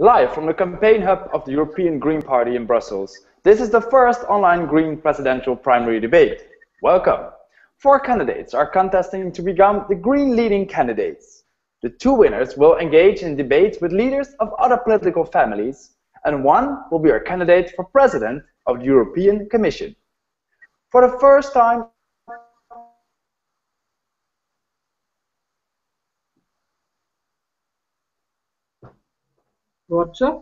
Live from the campaign hub of the European Green Party in Brussels, this is the first online Green presidential primary debate. Welcome. 4 candidates are contesting to become the Green leading candidates. The 2 winners will engage in debates with leaders of other political families, and 1 will be our candidate for president of the European Commission. For the first time, Roger?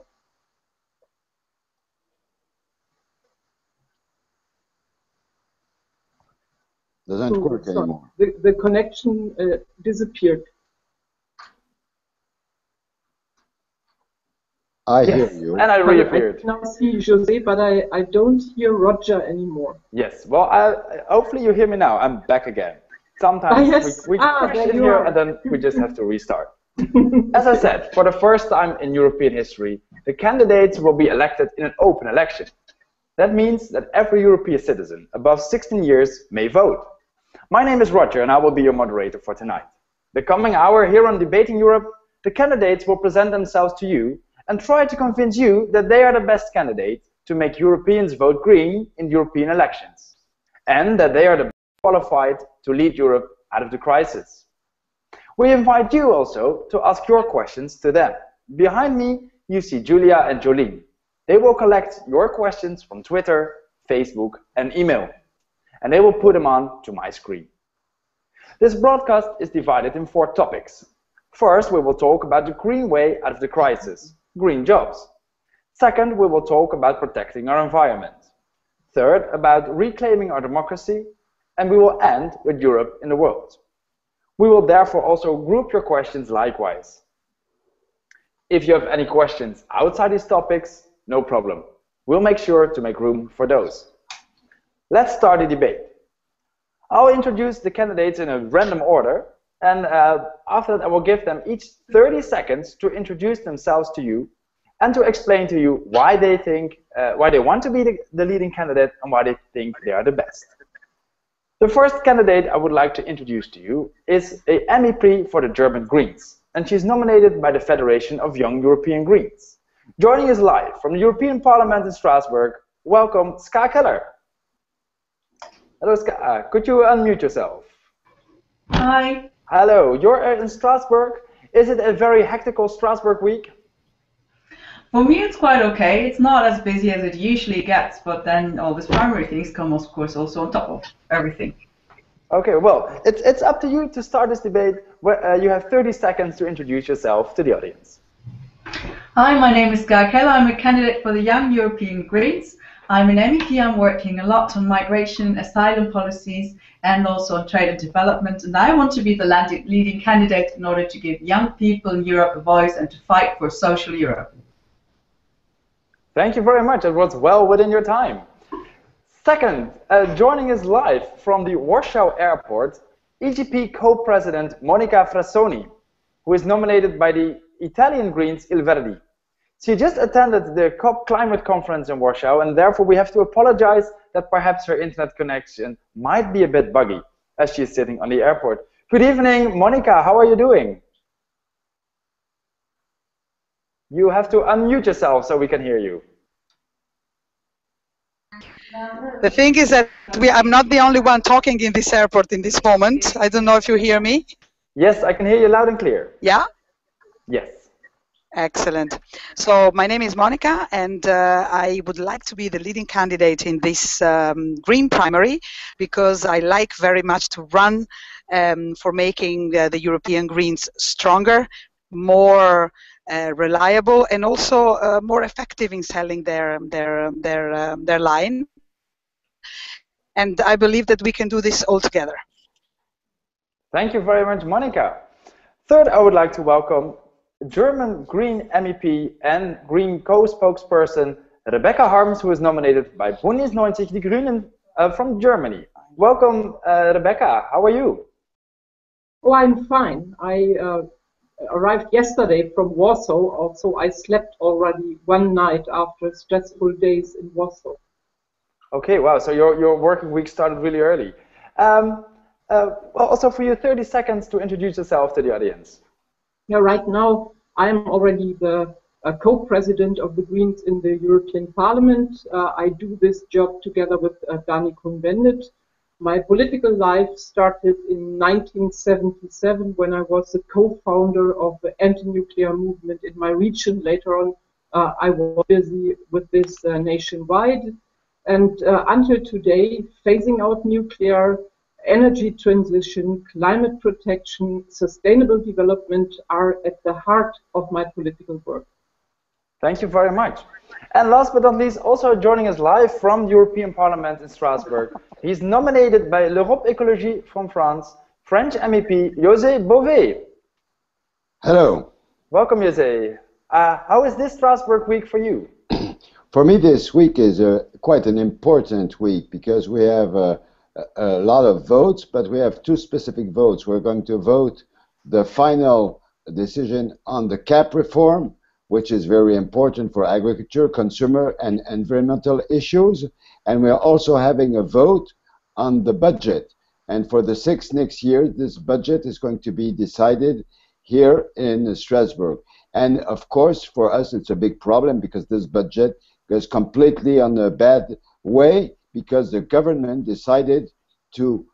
Doesn't work anymore. The connection disappeared. I hear you. And I reappeared. I now see José, but I don't hear Roger anymore. Yes, well, hopefully you hear me now. I'm back again. Sometimes yes. we crash in here and then we just have to restart. As I said, for the first time in European history, the candidates will be elected in an open election. That means that every European citizen above 16 years may vote. My name is Roger and I will be your moderator for tonight. The coming hour here on Debating Europe, the candidates will present themselves to you and try to convince you that they are the best candidate to make Europeans vote green in European elections, and that they are the best qualified to lead Europe out of the crisis. We invite you also to ask your questions to them. Behind me, you see Julia and Jolene. They will collect your questions from Twitter, Facebook, and email, and they will put them on to my screen. This broadcast is divided in 4 topics. First, we will talk about the green way out of the crisis, green jobs. Second, we will talk about protecting our environment. Third, about reclaiming our democracy. And we will end with Europe in the world. We will therefore also group your questions likewise. If you have any questions outside these topics, no problem. We'll make sure to make room for those. Let's start the debate. I'll introduce the candidates in a random order, and after that I will give them each 30 seconds to introduce themselves to you and to explain to you why they want to be the leading candidate and why they think they are the best. The first candidate I would like to introduce to you is a MEP for the German Greens, and she's nominated by the Federation of Young European Greens. Joining us live from the European Parliament in Strasbourg, welcome Ska Keller. Hello Ska, could you unmute yourself? Hi. Hello, you're in Strasbourg. Is it a very hectical Strasbourg week? For me, it's quite okay. It's not as busy as it usually gets, but then all these primary things come, of course, also on top of everything. Okay, well, it's up to you to start this debate. You have 30 seconds to introduce yourself to the audience. Hi, my name is Ska Keller. I'm a candidate for the Young European Greens. I'm an MEP. I'm working a lot on migration, asylum policies, and also on trade and development. And I want to be the leading candidate in order to give young people in Europe a voice and to fight for social Europe. Thank you very much. It was well within your time. Second, joining us live from the Warsaw airport, EGP co-president Monica Frassoni, who is nominated by the Italian Greens Il Verdi. She just attended the COP climate conference in Warsaw, and therefore we have to apologize that perhaps her internet connection might be a bit buggy as she is sitting on the airport. Good evening, Monica. How are you doing? You have to unmute yourself so we can hear you. The thing is that I'm not the only one talking in this airport in this moment. I don't know if you hear me. Yes, I can hear you loud and clear. Yeah? Yes. Excellent. So my name is Monica, and I would like to be the leading candidate in this Green primary because I like very much to run for making the European Greens stronger, more reliable, and also more effective in selling their line. And I believe that we can do this all together. Thank you very much, Monica. Third, I would like to welcome German Green MEP and Green co-spokesperson Rebecca Harms, who is nominated by Bündnis 90 Die Grünen from Germany. Welcome, Rebecca. How are you? Oh, I'm fine. I arrived yesterday from Warsaw, so I slept already one night after stressful days in Warsaw. Okay, wow. So your working week started really early. Also for you, 30 seconds to introduce yourself to the audience. Yeah, right now I'm already the co-president of the Greens in the European Parliament. I do this job together with Dani Cohn-Bendit. My political life started in 1977 when I was the co-founder of the anti-nuclear movement in my region. Later on, I was busy with this nationwide. And until today, phasing out nuclear, energy transition, climate protection, sustainable development are at the heart of my political work. Thank you very much. And last but not least, also joining us live from the European Parliament in Strasbourg, he's nominated by l'Europe Écologie from France, French MEP José Bové. Hello. Welcome, José. How is this Strasbourg week for you? For me, this week is quite an important week because we have a lot of votes, but we have two specific votes. We're going to vote the final decision on the CAP reform, which is very important for agriculture, consumer, and environmental issues. And we're also having a vote on the budget. And for the next year, this budget is going to be decided here in Strasbourg. And of course, for us, it's a big problem because this budget goes completely on a bad way because the government decided to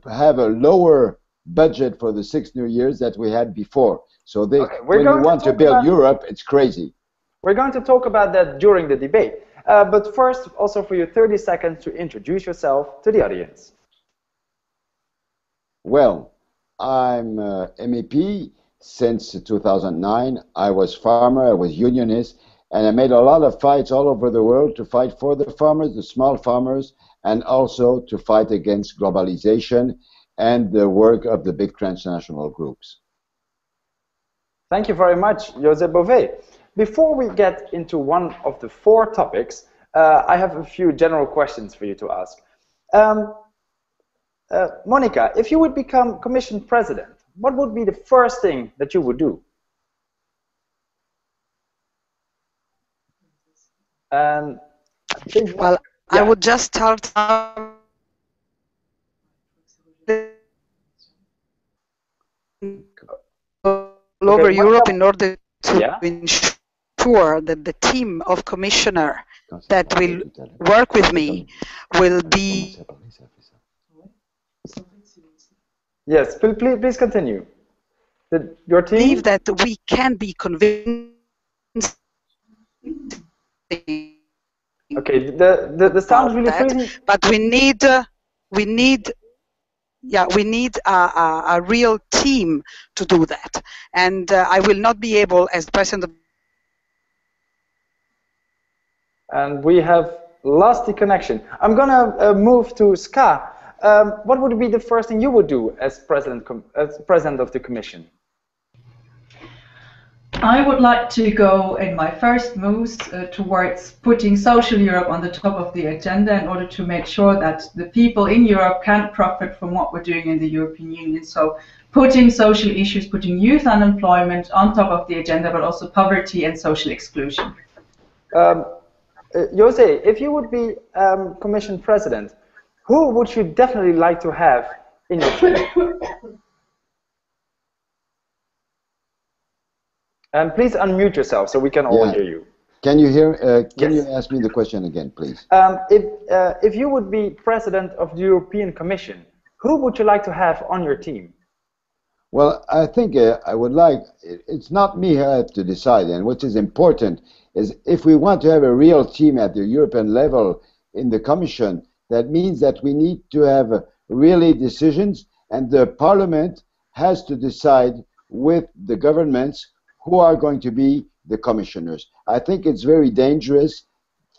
have a lower budget for the 6 new years that we had before. So they, when you want to build Europe, it's crazy. We're going to talk about that during the debate. But first, also for you 30 seconds to introduce yourself to the audience. Well, I'm MEP since 2009. I was farmer, I was unionist, and I made a lot of fights all over the world to fight for the farmers, the small farmers, and also to fight against globalization and the work of the big transnational groups. Thank you very much, José Bové. Before we get into one of the 4 topics, I have a few general questions for you to ask. Monica, if you would become Commission President, what would be the first thing that you would do? And well, yeah. I would just start all over Europe in order to ensure that the team of commissioners that will work with me will be... Yes, please continue. Your team? Believe that we can be convinced. Okay, the sound is really freezing. But we need a real team to do that. And I will not be able, as president of... And we have lost the connection. I'm going to move to Ska. What would be the first thing you would do as president of the Commission? I would like to go in my first moves towards putting social Europe on the top of the agenda in order to make sure that the people in Europe can profit from what we're doing in the European Union. So putting social issues, putting youth unemployment on top of the agenda, but also poverty and social exclusion. José, if you would be Commission President, who would you definitely like to have in your team? And please unmute yourself so we can all hear you. Can you hear? Can you ask me the question again, please? If you would be president of the European Commission, who would you like to have on your team? Well, I think I would like. It's not me who have to decide, and what is important is if we want to have a real team at the European level in the Commission, that means that we need to have really decisions, and the Parliament has to decide with the governments who are going to be the commissioners. I think it's very dangerous,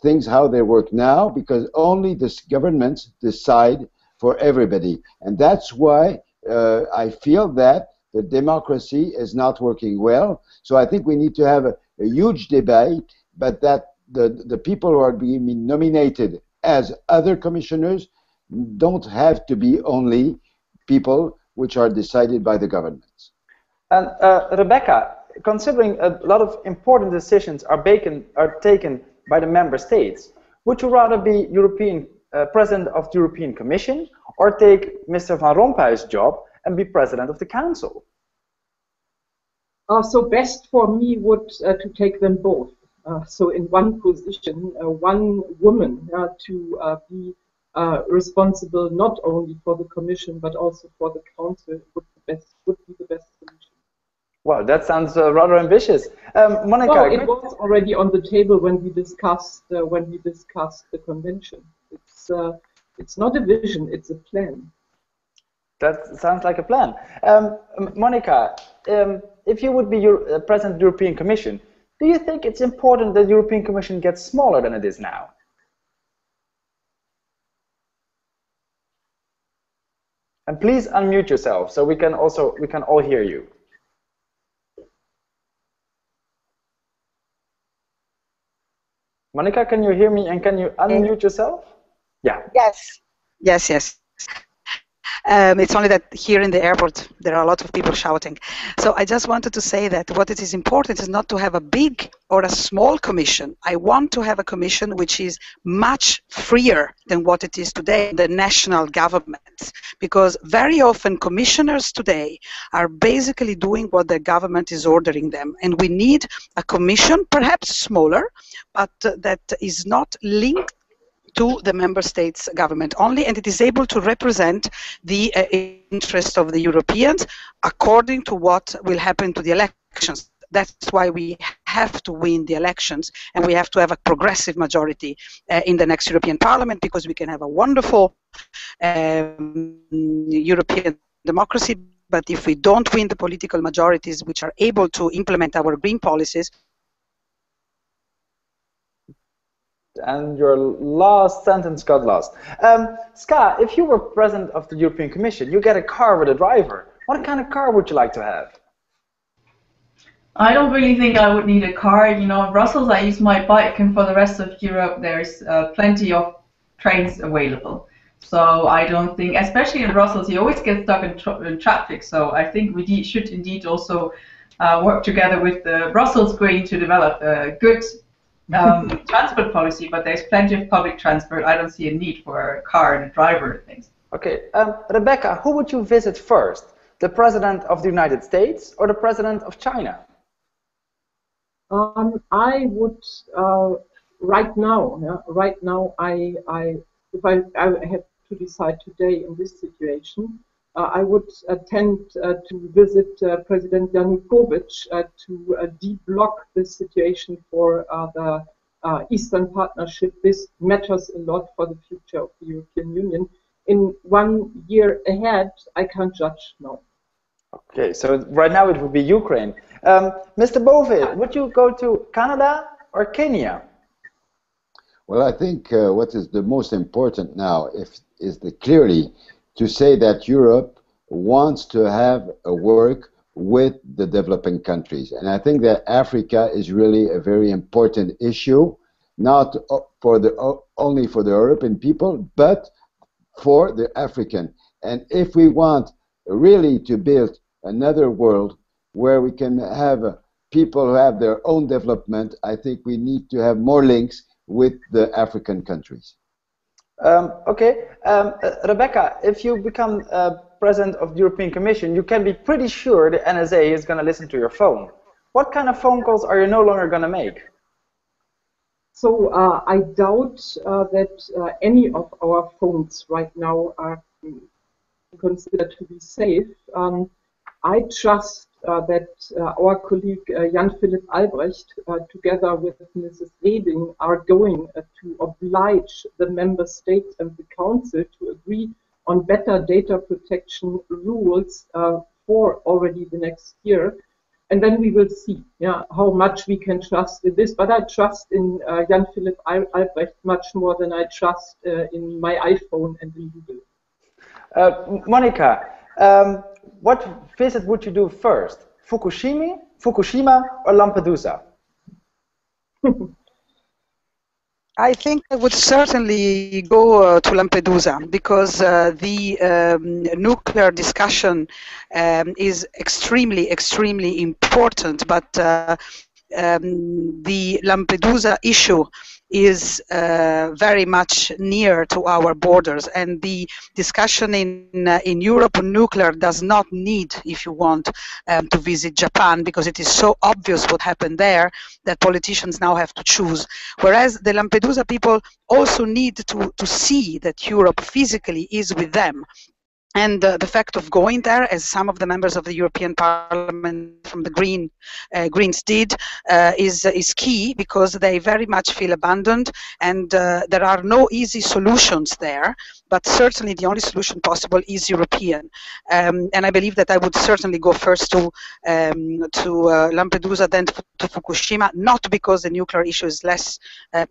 things how they work now, because only the governments decide for everybody. And that's why I feel that the democracy is not working well. So I think we need to have a huge debate, but that the people who are being nominated as other commissioners don't have to be only people which are decided by the governments. And Rebecca, considering a lot of important decisions are taken by the member states, would you rather be European President of the European Commission or take Mr. Van Rompuy's job and be President of the Council? So best for me would to take them both. So in one position, one woman to be responsible not only for the Commission but also for the Council would be the best solution. Wow, that sounds rather ambitious. Monica, well, it was already on the table when we discussed the convention. It's not a vision; it's a plan. That sounds like a plan. Monica, if you would be president of the European Commission, do you think it's important that the European Commission gets smaller than it is now? And please unmute yourself so we can all hear you. Monica, can you hear me and can you unmute yourself? Yeah. Yes. Yes, yes. It's only that here in the airport there are a lot of people shouting. So I just wanted to say that what it is important is not to have a big or a small commission. I want to have a commission which is much freer than what it is today, the national governments, because very often commissioners today are basically doing what the government is ordering them, and we need a commission, perhaps smaller, but that is not linked to the member states' government only, and it is able to represent the interest of the Europeans according to what will happen to the elections. That's why we have to win the elections, and we have to have a progressive majority in the next European Parliament, because we can have a wonderful European democracy, but if we don't win the political majorities which are able to implement our green policies. And your last sentence got lost. Ska, if you were president of the European Commission, you get a car with a driver. What kind of car would you like to have? I don't really think I would need a car. You know, in Brussels I use my bike, and for the rest of Europe there's plenty of trains available. So I don't think, especially in Brussels, you always get stuck in traffic. So I think we should indeed also work together with the Brussels Green to develop a good transport policy, but there's plenty of public transport. I don't see a need for a car and a driver and things. Okay, Rebecca, who would you visit first? The President of the United States or the President of China? I would right now. If I had to decide today in this situation, I would tend to visit President Yanukovych to deblock the situation for the Eastern Partnership. This matters a lot for the future of the European Union. In 1 year ahead, I can't judge now. Okay, so right now it would be Ukraine. Mr. Bové, would you go to Canada or Kenya? Well, I think what is the most important now is clearly to say that Europe wants to have a work with the developing countries. And I think that Africa is really a very important issue, not for only for the European people, but for the African. And if we want really to build another world where we can have people who have their own development, I think we need to have more links with the African countries. Okay, Rebecca, if you become president of the European Commission, you can be pretty sure the NSA is going to listen to your phone. What kind of phone calls are you no longer going to make? So I doubt that any of our phones right now are considered to be safe. I trust that our colleague Jan-Philipp Albrecht, together with Mrs. Reding, are going to oblige the member states and the council to agree on better data protection rules for already the next year. And then we will see how much we can trust in this. But I trust in Jan-Philipp Albrecht much more than I trust in my iPhone and in Google. Monica, what visit would you do first? Fukushima or Lampedusa? I think I would certainly go to Lampedusa, because the nuclear discussion is extremely important, but the Lampedusa issue is very much near to our borders, and the discussion in Europe on nuclear does not need, if you want, to visit Japan, because it is so obvious what happened there that politicians now have to choose. Whereas the Lampedusa people also need to see that Europe physically is with them. And the fact of going there, as some of the members of the European Parliament from the Greens did, is key, because they very much feel abandoned, and there are no easy solutions there, but certainly the only solution possible is European. And I believe that I would certainly go first to Lampedusa, then to Fukushima, not because the nuclear issue is less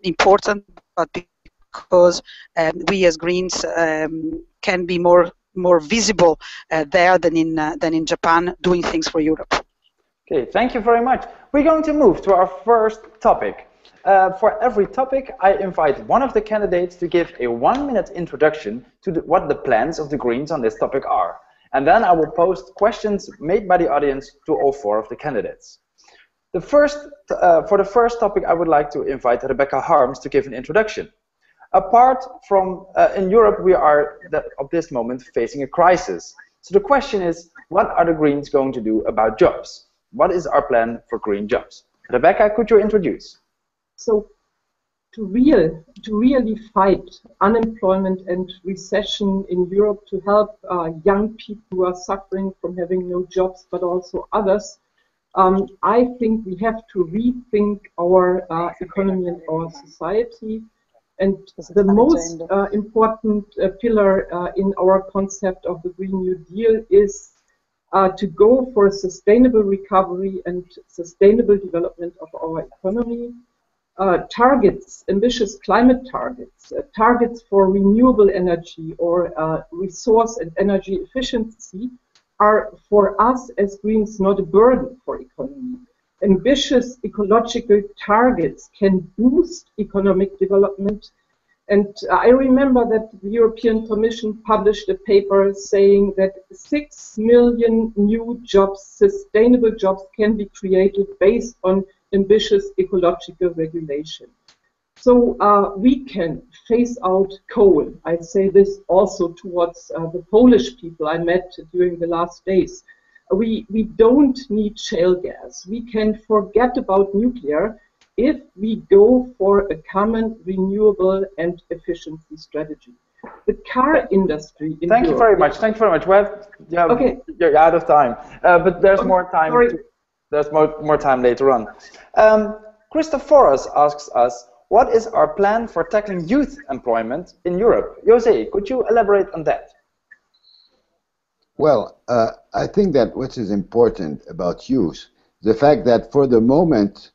important, but because we as Greens can be more visible there than in Japan, doing things for Europe. Okay, thank you very much. We're going to move to our first topic. For every topic, I invite one of the candidates to give a 1-minute introduction to what the plans of the Greens on this topic are. And then I will post questions made by the audience to all 4 of the candidates. For the first topic, I would like to invite Rebecca Harms to give an introduction. Apart from, in Europe, we are, at this moment, facing a crisis. So the question is, what are the Greens going to do about jobs? What is our plan for green jobs? Rebecca, could you introduce? So, to really fight unemployment and recession in Europe, to help young people who are suffering from having no jobs, but also others, I think we have to rethink our economy and our society. And the most important pillar in our concept of the Green New Deal is to go for a sustainable recovery and sustainable development of our economy. Targets, ambitious climate targets, targets for renewable energy or resource and energy efficiency are for us as Greens not a burden for economy. Ambitious ecological targets can boost economic development. And I remember that the European Commission published a paper saying that 6 million new jobs, sustainable jobs, can be created based on ambitious ecological regulation. So we can phase out coal. I say this also towards the Polish people I met during the last days. We don't need shale gas. We can forget about nuclear if we go for a common renewable and efficiency strategy. The car industry in Thank you very much. Thank you very much. Okay. You're out of time, but there's more time. There's more time later on. Christophoros asks us, what is our plan for tackling youth employment in Europe? José, could you elaborate on that? Well, I think that what is important about youth, the fact that for the moment,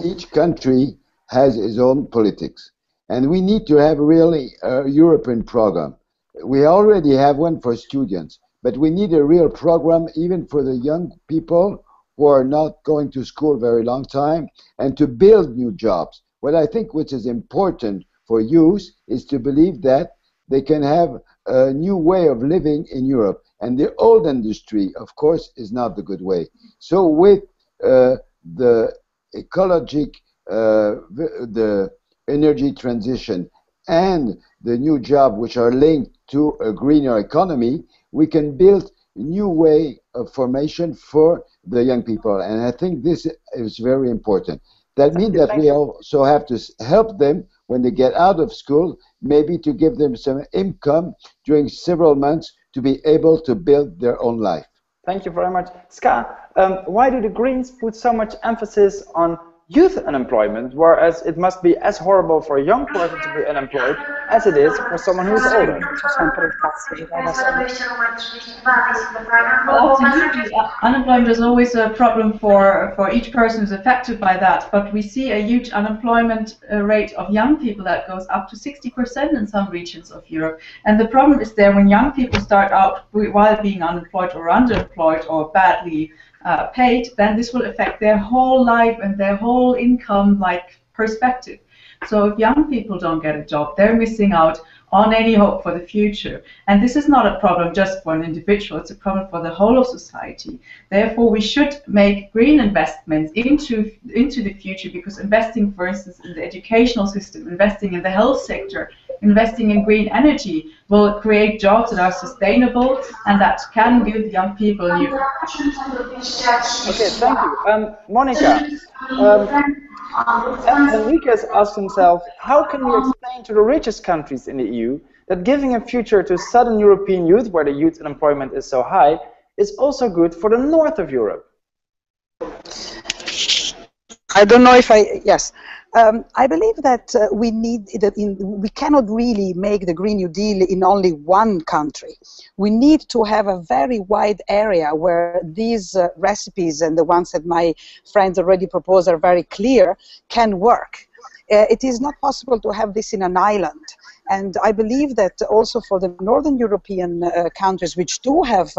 each country has its own politics. And we need to have really a European program. We already have one for students, but we need a real program even for the young people who are not going to school very long time, and to build new jobs. What I think which is important for youth is to believe that they can have a new way of living in Europe. And the old industry, of course, is not the good way. So with the ecologic, the energy transition and the new job which are linked to a greener economy, we can build a new way of formation for the young people. And I think this is very important. That means that we also have to help them when they get out of school, maybe to give them some income during several months to be able to build their own life. Thank you very much. Ska, why do the Greens put so much emphasis on youth unemployment, whereas it must be as horrible for a young person to be unemployed as it is for someone who is older? Well, absolutely. Unemployment is always a problem for each person who's affected by that, but we see a huge unemployment rate of young people that goes up to 60% in some regions of Europe. And the problem is there when young people start out while being unemployed or underemployed or badly paid, then this will affect their whole life and their whole income perspective. So if young people don't get a job, they're missing out on any hope for the future. And this is not a problem just for an individual, it's a problem for the whole of society. Therefore, we should make green investments into the future, because investing, for instance, in the educational system, investing in the health sector, investing in green energy will create jobs that are sustainable and that can give young people new. Okay, thank you. Monica, Enrique has asked himself, how can we explain to the richest countries in the EU that giving a future to southern European youth, where the youth unemployment is so high, is also good for the north of Europe? I don't know if yes. I believe that we cannot really make the Green New Deal in only one country. We need to have a very wide area where these recipes, and the ones that my friends already proposed are very clear, can work. It is not possible to have this in an island. And I believe that also for the Northern European countries, which do have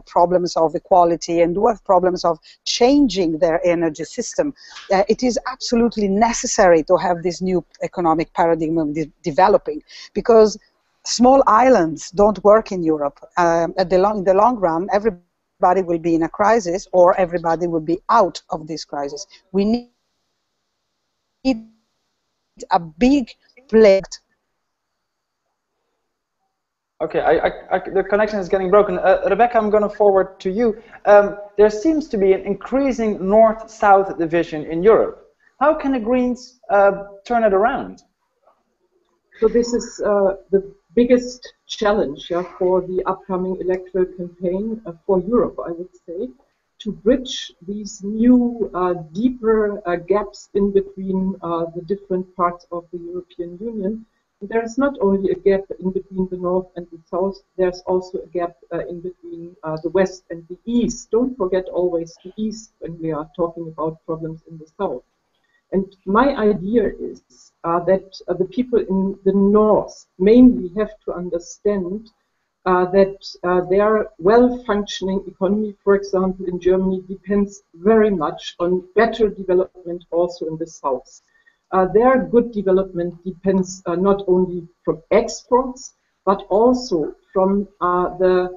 problems of equality and do have problems of changing their energy system, it is absolutely necessary to have this new economic paradigm developing, because small islands don't work in Europe. In the long run, everybody will be in a crisis, or everybody will be out of this crisis. We need a big plate. Okay, the connection is getting broken. Rebecca, I'm going to forward to you. There seems to be an increasing north-south division in Europe. How can the Greens turn it around? So this is the biggest challenge for the upcoming electoral campaign for Europe, I would say, to bridge these new, deeper gaps in between the different parts of the European Union. There is not only a gap in between the north and the south, there's also a gap in between the west and the east. Don't forget always the east when we are talking about problems in the south. And my idea is that the people in the north mainly have to understand that their well-functioning economy, for example, in Germany, depends very much on better development also in the south. Their good development depends not only from exports, but also from the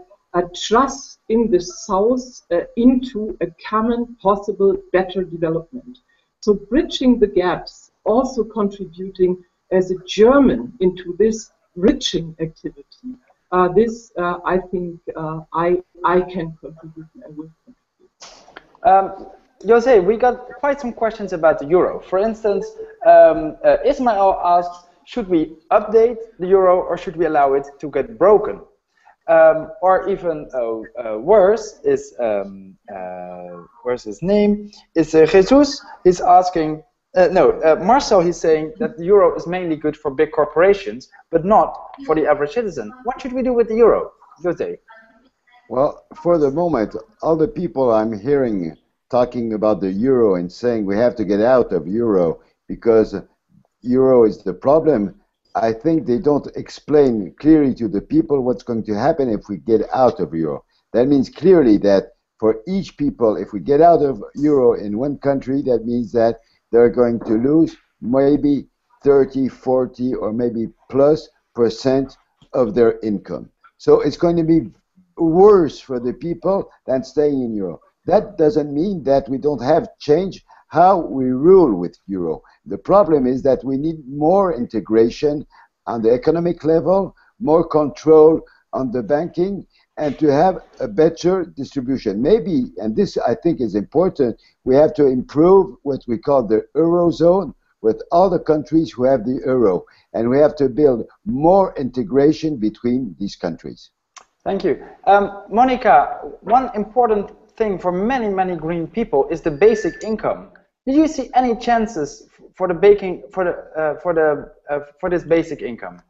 trust in the South into a common possible better development. So bridging the gaps, also contributing as a German into this bridging activity, I think I can contribute and I will contribute. José, we got quite some questions about the euro. For instance, Ismail asks, should we update the euro or should we allow it to get broken? Or even worse is, where's his name? Is Jesus. He's asking, Marcel, he's saying that the euro is mainly good for big corporations, but not for the average citizen. What should we do with the euro, José? Well, for the moment, all the people I'm hearing talking about the euro and saying we have to get out of euro because euro is the problem, I think they don't explain clearly to the people what's going to happen if we get out of euro. That means clearly that for each people, if we get out of euro in one country, that means that they're going to lose maybe 30, 40, or maybe +% of their income. So it's going to be worse for the people than staying in euro. That doesn't mean that we don't have change how we rule with euro. The problem is that we need more integration on the economic level, more control on the banking, and to have a better distribution. Maybe, and this I think is important, we have to improve what we call the eurozone with all the countries who have the euro, and we have to build more integration between these countries. Thank you. Monica, one important thing for many green people is the basic income. Do you see any chances for this basic income?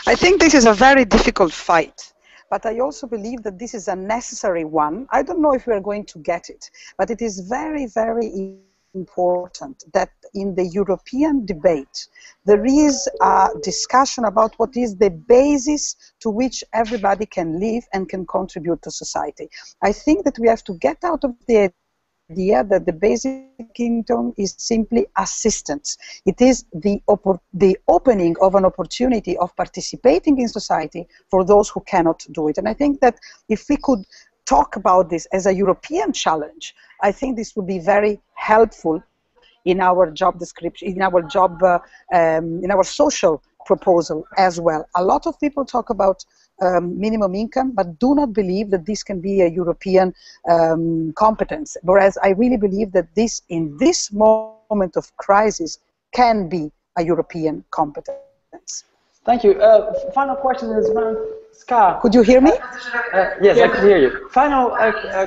I think this is a very difficult fight, but I also believe that this is a necessary one. I don't know if we are going to get it, but it is very important that in the European debate there is a discussion about what is the basis to which everybody can live and can contribute to society. I think that we have to get out of the idea that the basic income is simply assistance. It is the opening of an opportunity of participating in society for those who cannot do it. And I think that if we could talk about this as a European challenge, I think this would be very helpful in our job description, in our social proposal as well. A lot of people talk about minimum income, but do not believe that this can be a European competence. Whereas I really believe that this, in this moment of crisis, can be a European competence. Thank you. Final question is around Ska. Could you hear me? Yes, I can hear you. Final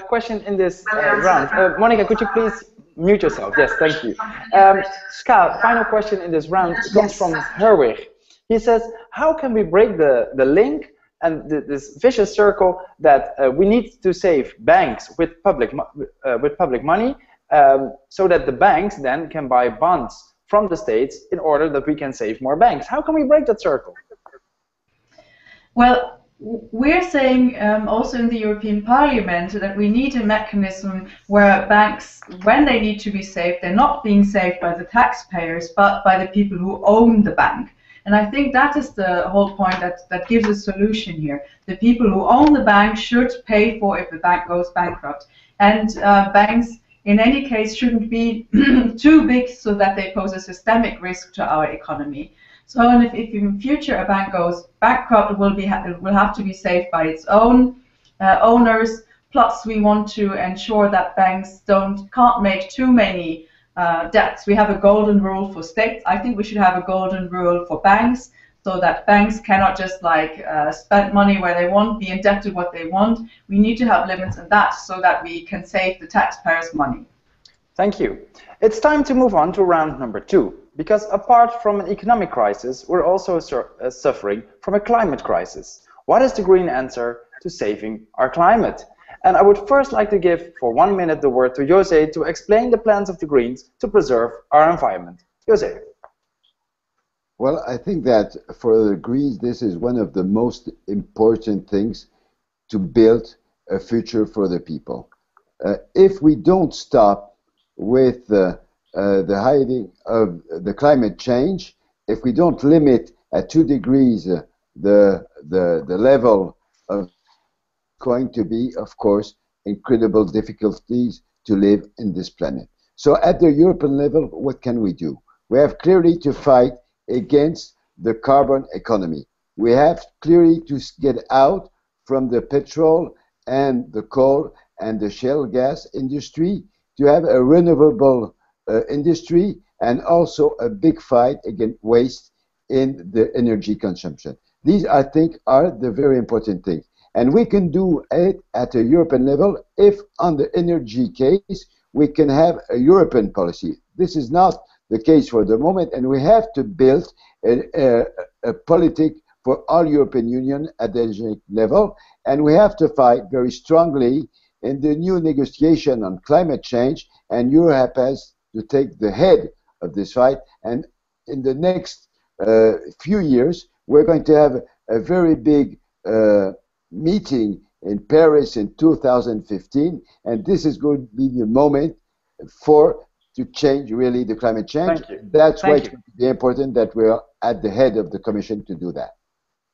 question in this round. Monica, could you please mute yourself? Yes, thank you. Ska, final question in this round comes from Herwig. He says, how can we break the link and this vicious circle that we need to save banks with public money so that the banks then can buy bonds from the states in order that we can save more banks? How can we break that circle? Well, we're saying also in the European Parliament that we need a mechanism where banks, when they need to be saved, they're not being saved by the taxpayers, but by the people who own the bank. And I think that is the whole point that gives a solution here. The people who own the bank should pay for if the bank goes bankrupt. And banks, in any case, shouldn't be too big so that they pose a systemic risk to our economy. So if in future a bank goes bankrupt, it will have to be saved by its own owners. Plus, we want to ensure that banks can't make too many debts. We have a golden rule for states. I think we should have a golden rule for banks, so that banks cannot just spend money where they want, be indebted what they want. We need to have limits on that so that we can save the taxpayers' money. Thank you. It's time to move on to round number 2, because apart from an economic crisis, we're also suffering from a climate crisis. What is the green answer to saving our climate? And I would first like to give for 1 minute the word to José to explain the plans of the Greens to preserve our environment. José. Well, I think that for the Greens, this is one of the most important things to build a future for the people. If we don't stop with the hiding of the climate change, if we don't limit at 2 degrees the level of going to be, of course, incredible difficulties to live in this planet. So at the European level, what can we do? We have clearly to fight against the carbon economy. We have clearly to get out from the petrol and the coal and the shale gas industry, to have a renewable industry, and also a big fight against waste in the energy consumption. These, I think, are the very important things. And we can do it at a European level if, on the energy case, we can have a European policy. This is not the case for the moment, and we have to build a politic for all European Union at the energy level, and we have to fight very strongly in the new negotiation on climate change, and Europe has to take the head of this fight. And in the next few years, we're going to have a very big meeting in Paris in 2015, and this is going to be the moment to change really the climate change. Thank you. That's why it's going to be important that we're at the head of the Commission to do that.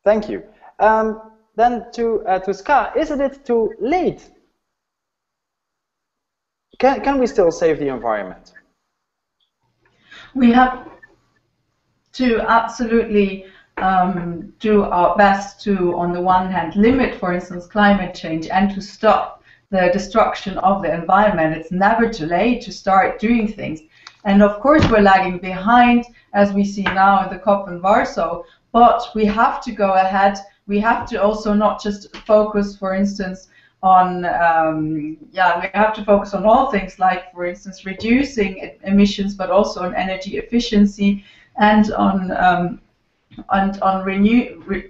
Thank you. Then to Ska, isn't it too late? Can we still save the environment? We have to absolutely do our best to, on the one hand, limit, for instance, climate change and to stop the destruction of the environment. It's never too late to start doing things. And of course, we're lagging behind, as we see now in the COP in Warsaw, but we have to go ahead. We have to also not just focus, for instance, on, we have to focus on all things like, for instance, reducing emissions, but also on energy efficiency and on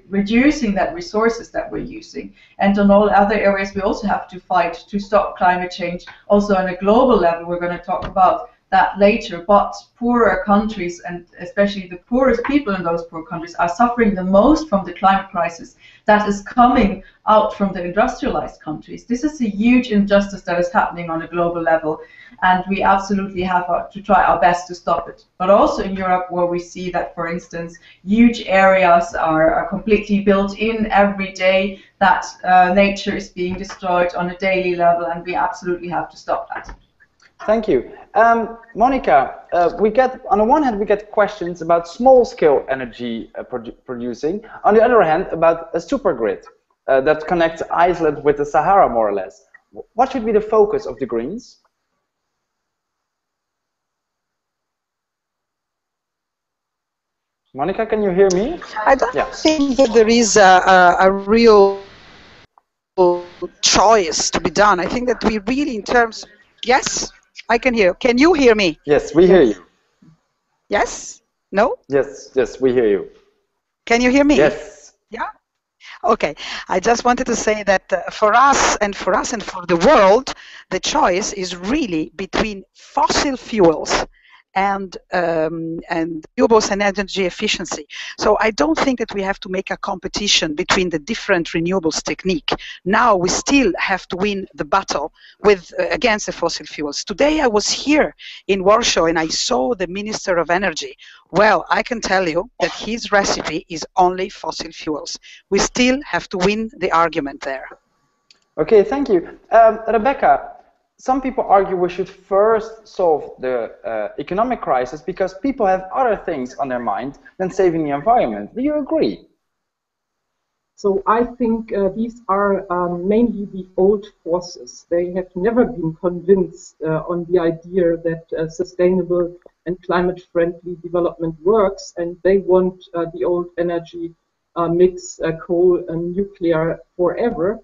reducing that resources that we're using. And on all other areas, we also have to fight to stop climate change. Also on a global level, we're going to talk about that later, but poorer countries, and especially the poorest people in those poor countries, are suffering the most from the climate crisis that is coming out from the industrialized countries. This is a huge injustice that is happening on a global level, and we absolutely have to try our best to stop it. But also in Europe, where we see that, for instance, huge areas are completely built in every day, that nature is being destroyed on a daily level, and we absolutely have to stop that. Thank you. Monica, on the one hand, we get questions about small-scale energy producing. On the other hand, about a supergrid that connects Iceland with the Sahara, more or less. What should be the focus of the Greens? Monica, can you hear me? I don't think that there is a real choice to be done. I think that we really, in terms... Yes? I can hear. Can you hear me? Yes, we hear you. Yes? No? Yes, we hear you. Can you hear me? Yes. Yeah? Okay. I just wanted to say that for us and for the world, the choice is really between fossil fuels and renewables and energy efficiency. So I don't think that we have to make a competition between the different renewables technique. Now we still have to win the battle against the fossil fuels. Today I was here in Warsaw and I saw the Minister of Energy. Well, I can tell you that his recipe is only fossil fuels. We still have to win the argument there. Okay, thank you. Rebecca, some people argue we should first solve the economic crisis because people have other things on their mind than saving the environment. Do you agree? So I think these are mainly the old forces. They have never been convinced on the idea that sustainable and climate-friendly development works, and they want the old energy mix, coal and nuclear forever.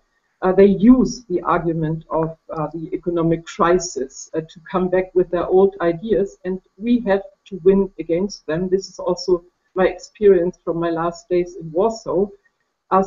They use the argument of the economic crisis to come back with their old ideas, and we have to win against them. This is also my experience from my last days in Warsaw.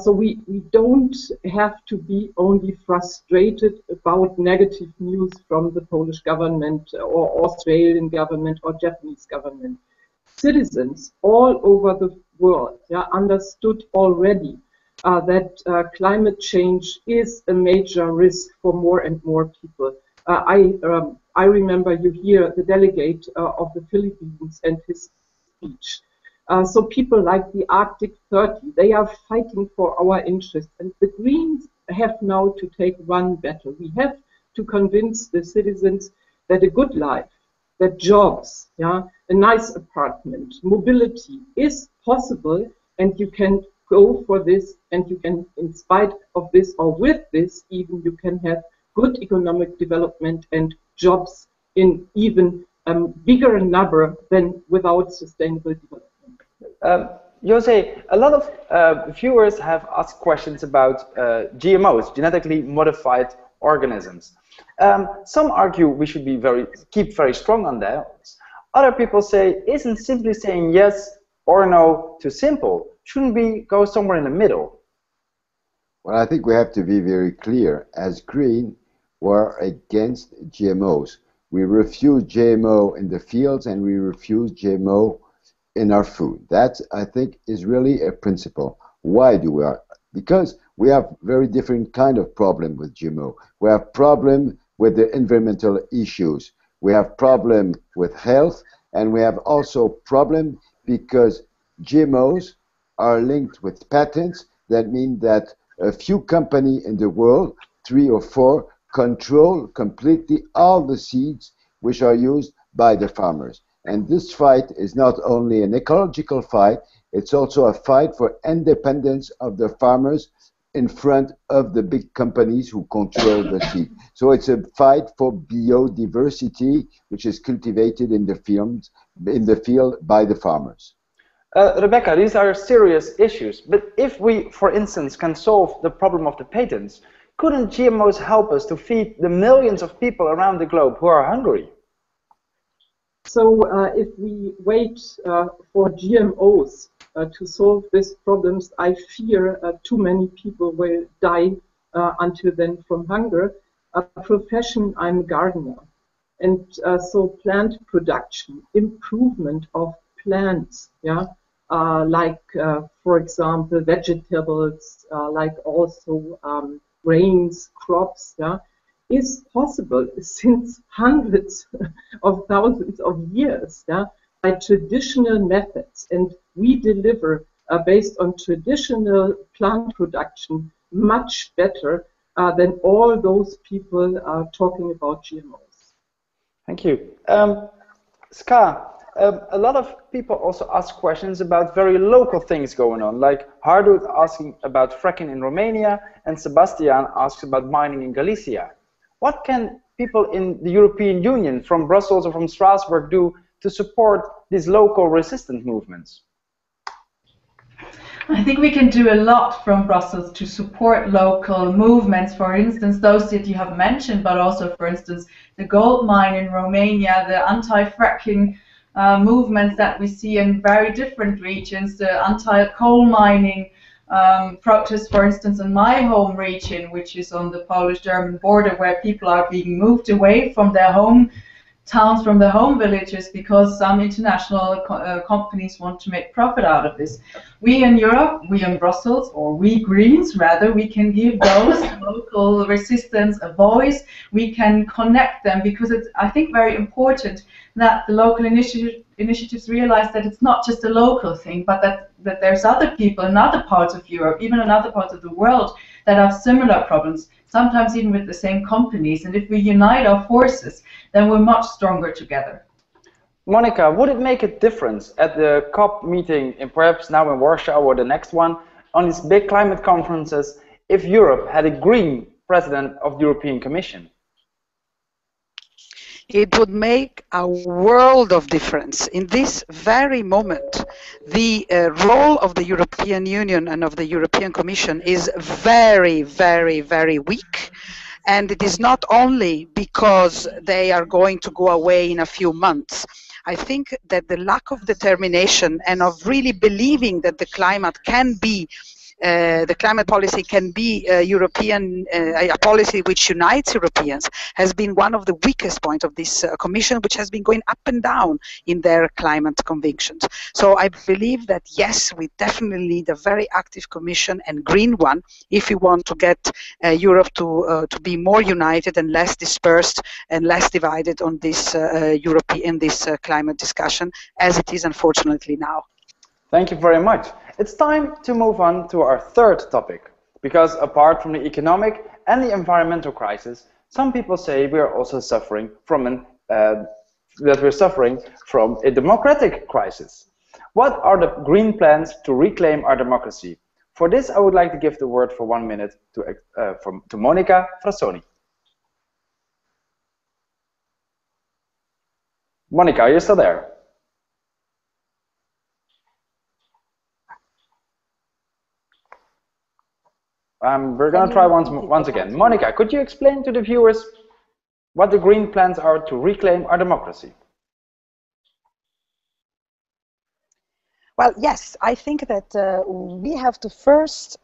So we don't have to be only frustrated about negative news from the Polish government or Australian government or Japanese government. Citizens all over the world understood already that climate change is a major risk for more and more people. I remember you hear the delegate of the Philippines and his speech. So people like the Arctic 30, they are fighting for our interests, and the Greens have now to take one battle. We have to convince the citizens that a good life, that jobs, a nice apartment, mobility is possible, and you can go for this, and you can, in spite of this or with this, even you can have good economic development and jobs in even bigger number than without sustainable development. José, a lot of viewers have asked questions about GMOs, genetically modified organisms. Some argue we should be keep very strong on that. Other people say, isn't simply saying yes or no too simple? Shouldn't we go somewhere in the middle? Well, I think we have to be very clear. As Green, we're against GMOs. We refuse GMO in the fields and we refuse GMO in our food. That, I think, is really a principle. Why do we? Because we have very different kind of problem with GMO. We have problem with the environmental issues. We have problem with health, and we have also problem because GMOs are linked with patents. That mean that a few companies in the world, 3 or 4, control completely all the seeds which are used by the farmers. And this fight is not only an ecological fight, it's also a fight for independence of the farmers in front of the big companies who control the seed. So it's a fight for biodiversity, which is cultivated in the field by the farmers. Rebecca, these are serious issues, but if we, for instance, can solve the problem of the patents, couldn't GMOs help us to feed the millions of people around the globe who are hungry? So if we wait for GMOs to solve these problems, I fear too many people will die until then from hunger. Profession, I'm a gardener. And so plant production, improvement of plants, yeah, like, for example, vegetables, like also grains, crops, yeah, is possible since hundreds of thousands of years, yeah, by traditional methods. And we deliver, based on traditional plant production, much better than all those people talking about GMOs. Thank you. Ska, a lot of people also ask questions about very local things going on, like Hardut asking about fracking in Romania, and Sebastian asks about mining in Galicia. What can people in the European Union, from Brussels or from Strasbourg, do to support these local resistance movements? I think we can do a lot from Brussels to support local movements, for instance, those that you have mentioned, but also, for instance, the gold mine in Romania, the anti-fracking movements that we see in very different regions, the anti-coal mining protests, for instance, in my home region, which is on the Polish-German border, where people are being moved away from their home towns, from their home villages, because some international companies want to make profit out of this. We in Europe, we in Brussels, or we Greens rather, we can give those local resistance a voice. We can connect them, because it's, I think, very important that the local initiatives realize that it's not just a local thing, but that there's other people in other parts of Europe, even in other parts of the world, that have similar problems, sometimes even with the same companies. And if we unite our forces, then we're much stronger together. Monica, would it make a difference at the COP meeting, and perhaps now in Warsaw or the next one, on these big climate conferences, if Europe had a green president of the European Commission? It would make a world of difference. In this very moment, the role of the European Union and of the European Commission is very, very, very weak. And it is not only because they are going to go away in a few months. I think that the lack of determination and of really believing that the climate can be the climate policy can be a policy which unites Europeans, has been one of the weakest points of this Commission, which has been going up and down in their climate convictions. So I believe that yes, we definitely need a very active Commission, and green one, if we want to get Europe to be more united and less dispersed and less divided on this climate discussion, as it is unfortunately now. Thank you very much. It's time to move on to our third topic, because apart from the economic and the environmental crisis, some people say we are also suffering from a democratic crisis. What are the green plans to reclaim our democracy? For this, I would like to give the word for 1 minute to Monica Frassoni. Monica, are you still there? We're going to try once again. Monica, could you explain to the viewers what the green plans are to reclaim our democracy? Well, yes, I think that we have to first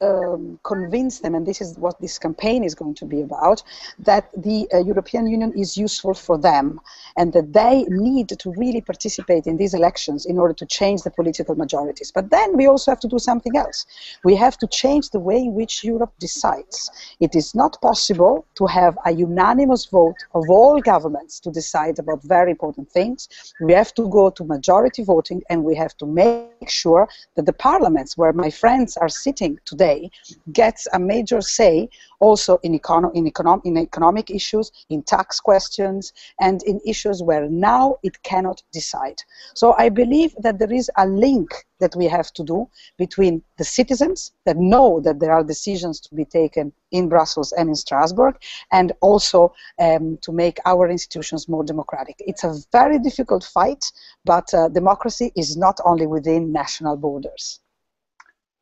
convince them, and this is what this campaign is going to be about, that the European Union is useful for them and that they need to really participate in these elections in order to change the political majorities. But then we also have to do something else. We have to change the way in which Europe decides. It is not possible to have a unanimous vote of all governments to decide about very important things. We have to go to majority voting, and we have to make sure that the parliaments where my friends are sitting today gets a major say also in economic issues, in tax questions, and in issues where now it cannot decide. So I believe that there is a link that we have to do between the citizens that know that there are decisions to be taken in Brussels and in Strasbourg, and also to make our institutions more democratic. It's a very difficult fight, but democracy is not only within national borders.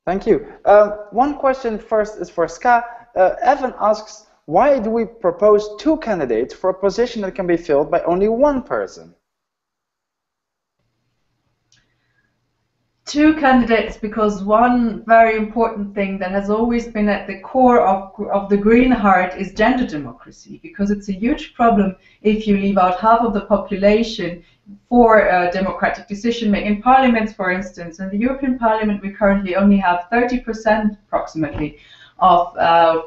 Thank you. One question first is for Ska. Evan asks, why do we propose 2 candidates for a position that can be filled by only one person? two candidates because one very important thing that has always been at the core of the Green heart is gender democracy, because it's a huge problem if you leave out half of the population for democratic decision making. In parliaments, for instance, in the European Parliament, we currently only have 30% approximately of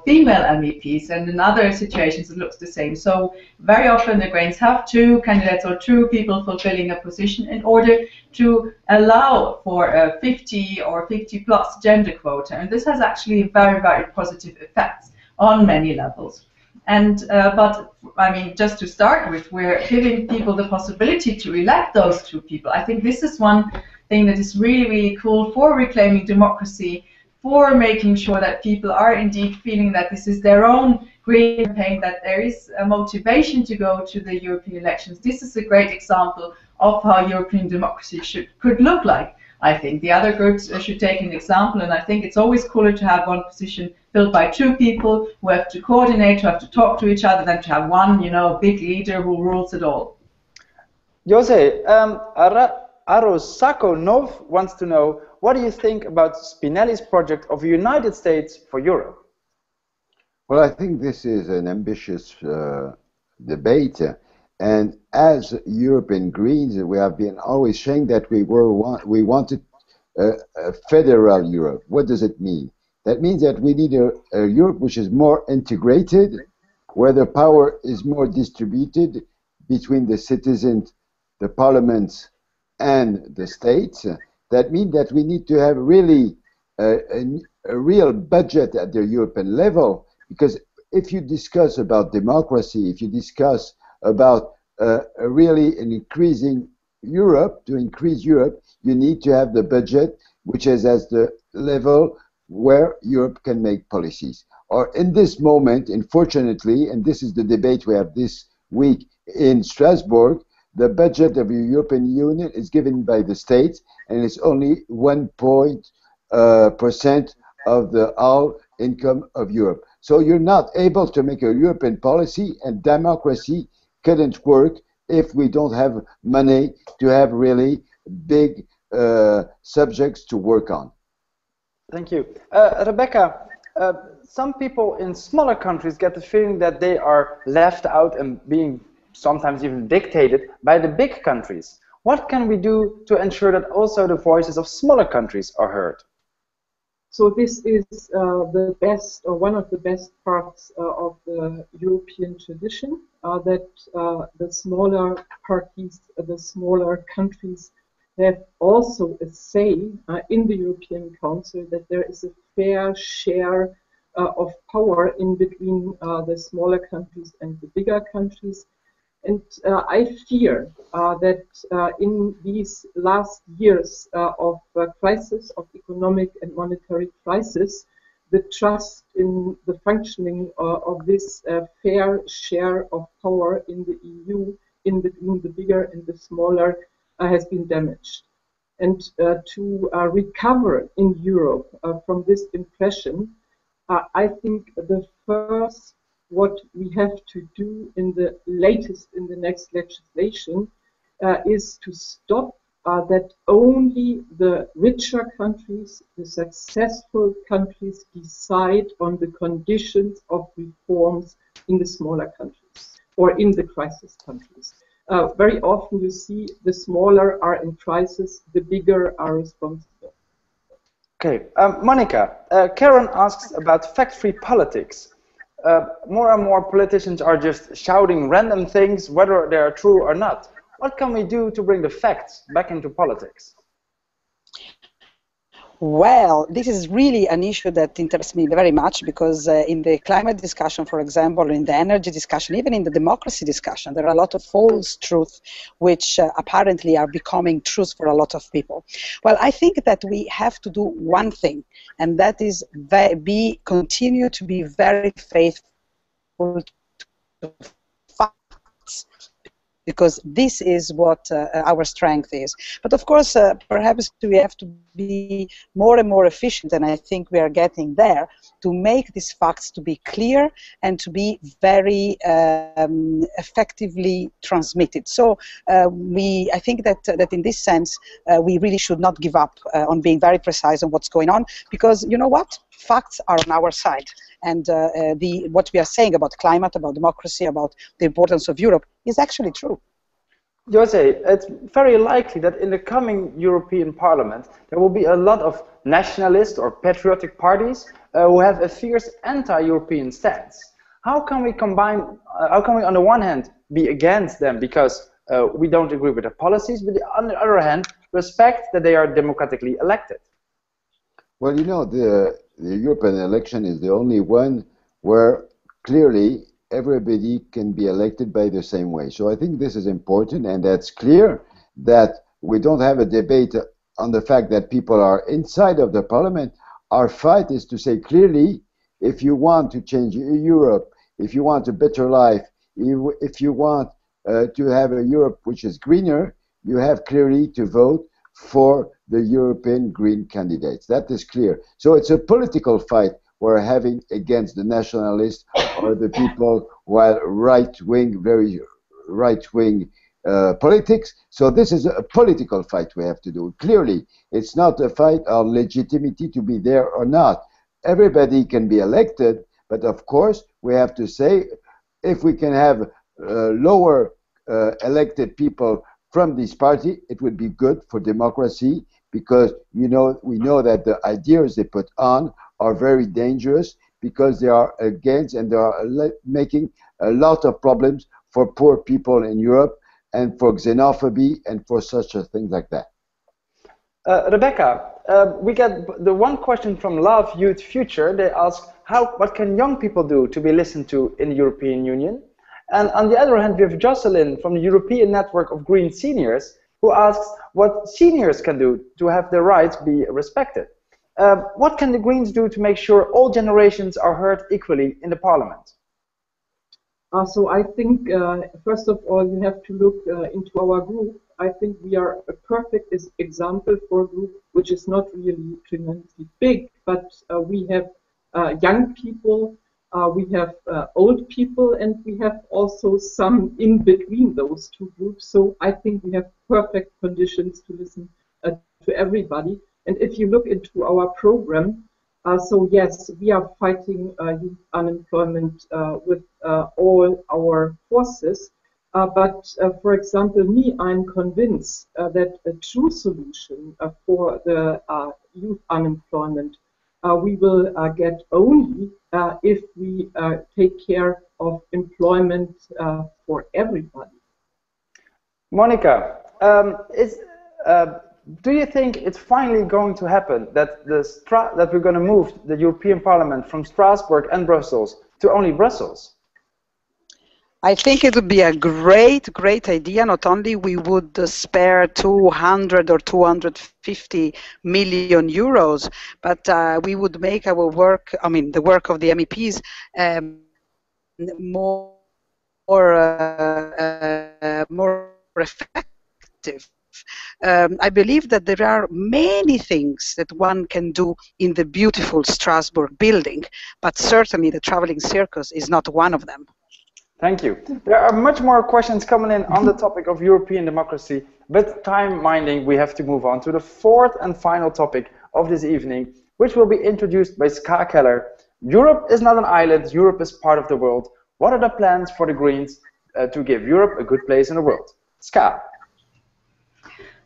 female MEPs, and in other situations it looks the same. So very often the Greens have two candidates or two people fulfilling a position in order to allow for a 50 or 50 plus gender quota, and this has actually very, very positive effects on many levels. And but I mean, just to start with, we're giving people the possibility to elect those two people. I think this is one thing that is really, really cool for reclaiming democracy, for making sure that people are indeed feeling that this is their own green campaign, that there is a motivation to go to the European elections. This is a great example of how European democracy could look like. I think the other groups should take an example, and I think it's always cooler to have one position filled by two people who have to coordinate, who have to talk to each other, than to have one, you know, big leader who rules it all. José, Arosako wants to know, what do you think about Spinelli's project of a United States for Europe? Well, I think this is an ambitious debate, and as European Greens, we have been always saying that we wanted a federal Europe. What does it mean? That means that we need a Europe which is more integrated, where the power is more distributed between the citizens, the parliaments, and the states. That means that we need to have really a real budget at the European level, because if you discuss about democracy, if you discuss about really an increasing Europe, to increase Europe, you need to have the budget which is at the level where Europe can make policies. Or in this moment, unfortunately, and this is the debate we have this week in Strasbourg, the budget of the European Union is given by the states, and it's only 1% of the all income of Europe. So you're not able to make a European policy, and democracy couldn't work if we don't have money to have really big subjects to work on. Thank you. Rebecca, some people in smaller countries get the feeling that they are left out and being sometimes even dictated by the big countries. What can we do to ensure that also the voices of smaller countries are heard? So this is the best, or one of the best parts of the European tradition, that the smaller parties, the smaller countries have also a say in the European Council, that there is a fair share of power in between the smaller countries and the bigger countries. And I fear that in these last years of crisis, of economic and monetary crisis, the trust in the functioning of this fair share of power in the EU, in between the bigger and the smaller, has been damaged. And to recover in Europe from this impression, I think the first what we have to do in the next legislation is to stop that only the richer countries, the successful countries, decide on the conditions of reforms in the smaller countries or in the crisis countries. Very often you see the smaller are in crisis, the bigger are responsible. Okay, Monica, Karen asks about fact-free politics. More and more politicians are just shouting random things, whether they are true or not. What can we do to bring the facts back into politics? Well, this is really an issue that interests me very much, because in the climate discussion, for example, in the energy discussion, even in the democracy discussion, there are a lot of false truths which apparently are becoming truths for a lot of people. Well, I think that we have to do one thing, and that is continue to be very faithful to facts. because this is what our strength is. But of course, perhaps we have to be more and more efficient, and I think we are getting there, to make these facts to be clear and to be very effectively transmitted. So I think that in this sense, we really should not give up on being very precise on what's going on, because you know what? Facts are on our side. And what we are saying about climate, about democracy, about the importance of Europe is actually true. José, it's very likely that in the coming European Parliament there will be a lot of nationalist or patriotic parties who have a fierce anti-European stance. How can we combine? How can we, on the one hand, be against them because we don't agree with their policies, but on the other hand, respect that they are democratically elected? Well, you know, the European election is the only one where clearly everybody can be elected by the same way. So I think this is important, and that's clear that we don't have a debate on the fact that people are inside of the parliament. Our fight is to say clearly, if you want to change Europe, if you want a better life, if you want to have a Europe which is greener, you have clearly to vote for the European green candidates. That is clear. So it's a political fight we're having against the nationalists or the people who are right-wing, very right-wing politics. So this is a political fight we have to do. Clearly, it's not a fight on legitimacy to be there or not. Everybody can be elected, but of course we have to say if we can have lower elected people from this party, it would be good for democracy, because we know that the ideas they put on are very dangerous, because they are against and they are making a lot of problems for poor people in Europe and for xenophobia and for such a thing like that. Rebecca, we get the one question from Love Youth Future. They ask, what can young people do to be listened to in the European Union? And on the other hand, we have Jocelyn from the European Network of Green Seniors, who asks what seniors can do to have their rights be respected. What can the Greens do to make sure all generations are heard equally in the Parliament? So I think, first of all, you have to look into our group. I think we are a perfect example for a group which is not really tremendously big, but we have young people, we have old people, and we have also some in between those two groups. So I think we have perfect conditions to listen to everybody. And if you look into our program, so yes, we are fighting youth unemployment with all our forces. But for example, I'm convinced that a true solution for the youth unemployment we will get only if we take care of employment for everybody. Monica, do you think it's finally going to happen that we're going to move the European Parliament from Strasbourg and Brussels to only Brussels? I think it would be a great idea. Not only we would spare 200 or 250 million euros, but we would make our work, I mean, the work of the MEPs more effective. I believe that there are many things that one can do in the beautiful Strasbourg building, but certainly the traveling circus is not one of them. Thank you. There are much more questions coming in on the topic of European democracy, but time minding, we have to move on to the fourth and final topic of this evening, which will be introduced by Ska Keller. Europe is not an island, Europe is part of the world. What are the plans for the Greens to give Europe a good place in the world? Ska.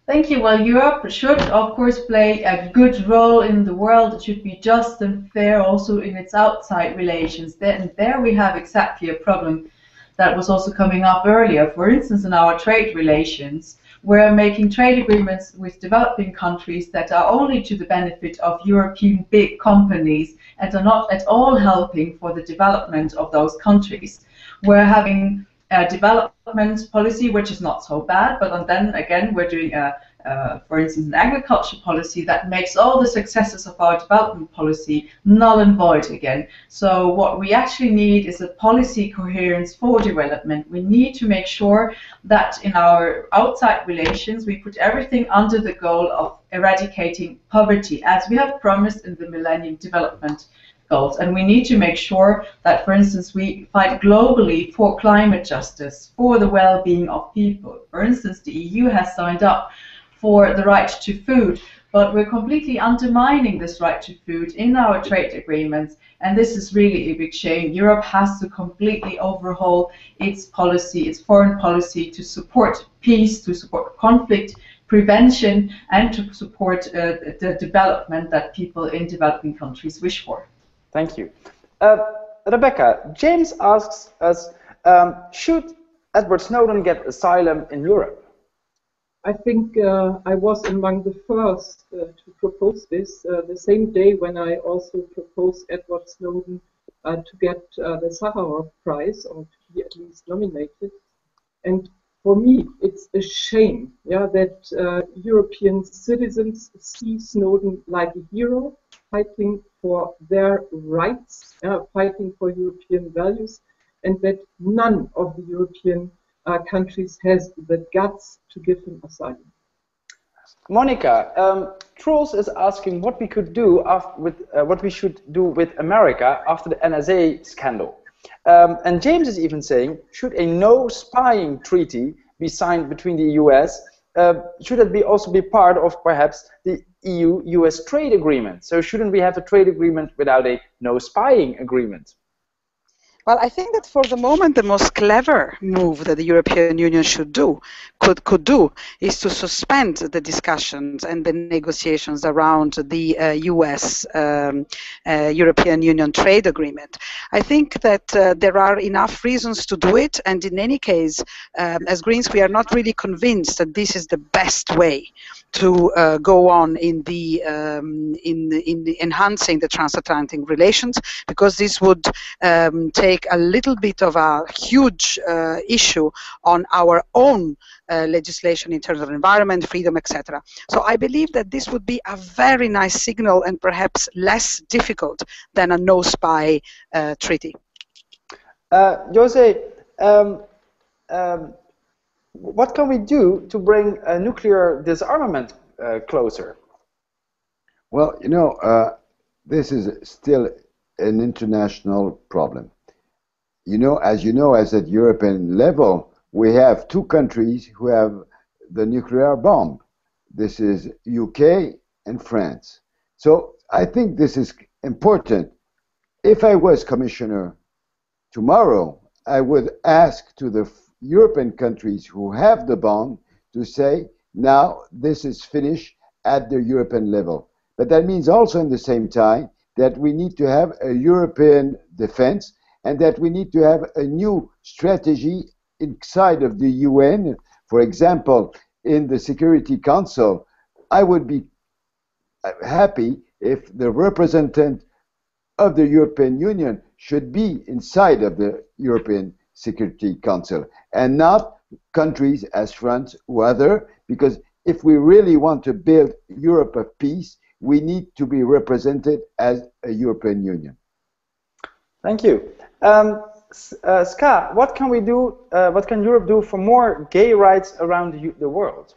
Thank you. Well, Europe should, of course, play a good role in the world. It should be just and fair also in its outside relations. There we have exactly a problem that was also coming up earlier. For instance, in our trade relations, we're making trade agreements with developing countries that are only to the benefit of European big companies and are not at all helping for the development of those countries. We're having a development policy which is not so bad, but then again we're doing a for instance, an agriculture policy that makes all the successes of our development policy null and void again. So what we actually need is a policy coherence for development. We need to make sure that in our outside relations we put everything under the goal of eradicating poverty, as we have promised in the Millennium Development Goals. And we need to make sure that, for instance, we fight globally for climate justice, for the well-being of people. For instance, the EU has signed up for the right to food, but we're completely undermining this right to food in our trade agreements, and this is really a big shame. Europe has to completely overhaul its policy, its foreign policy, to support peace, to support conflict prevention, and to support the development that people in developing countries wish for. Thank you. Rebecca, James asks us, should Edward Snowden get asylum in Europe? I think I was among the first to propose this, the same day when I also proposed Edward Snowden to get the Sakharov Prize, or to be at least nominated. And for me, it's a shame, that European citizens see Snowden like a hero, fighting for their rights, fighting for European values, and that none of the European countries has the guts to give him asylum. Monica, Truls is asking what we could do what we should do with America after the NSA scandal. And James is even saying, should a no spying treaty be signed between the US? Should it also be part of perhaps the EU-US trade agreement? So shouldn't we have a trade agreement without a no spying agreement? Well, I think that for the moment, the most clever move that the European Union could do is to suspend the discussions and the negotiations around the US European Union trade agreement. I think that there are enough reasons to do it, and in any case, as Greens, we are not really convinced that this is the best way to go on in the enhancing the transatlantic relations, because this would take a little bit of a huge issue on our own legislation in terms of environment, freedom, etc. So I believe that this would be a very nice signal, and perhaps less difficult than a no-spy treaty. Jose, what can we do to bring nuclear disarmament closer? Well, you know, this is still an international problem. As at European level, we have two countries who have the nuclear bomb. This is UK and France. So I think this is important. If I was commissioner tomorrow, I would ask to the European countries who have the bomb to say, now this is finished at the European level. But that means also in the same time that we need to have a European defense, and that we need to have a new strategy inside of the UN. For example, in the Security Council, I would be happy if the representative of the European Union should be inside of the European Security Council, and not countries as France or other, because if we really want to build Europe of peace, we need to be represented as a European Union. Thank you. Ska, what can we do? What can Europe do for more gay rights around the world?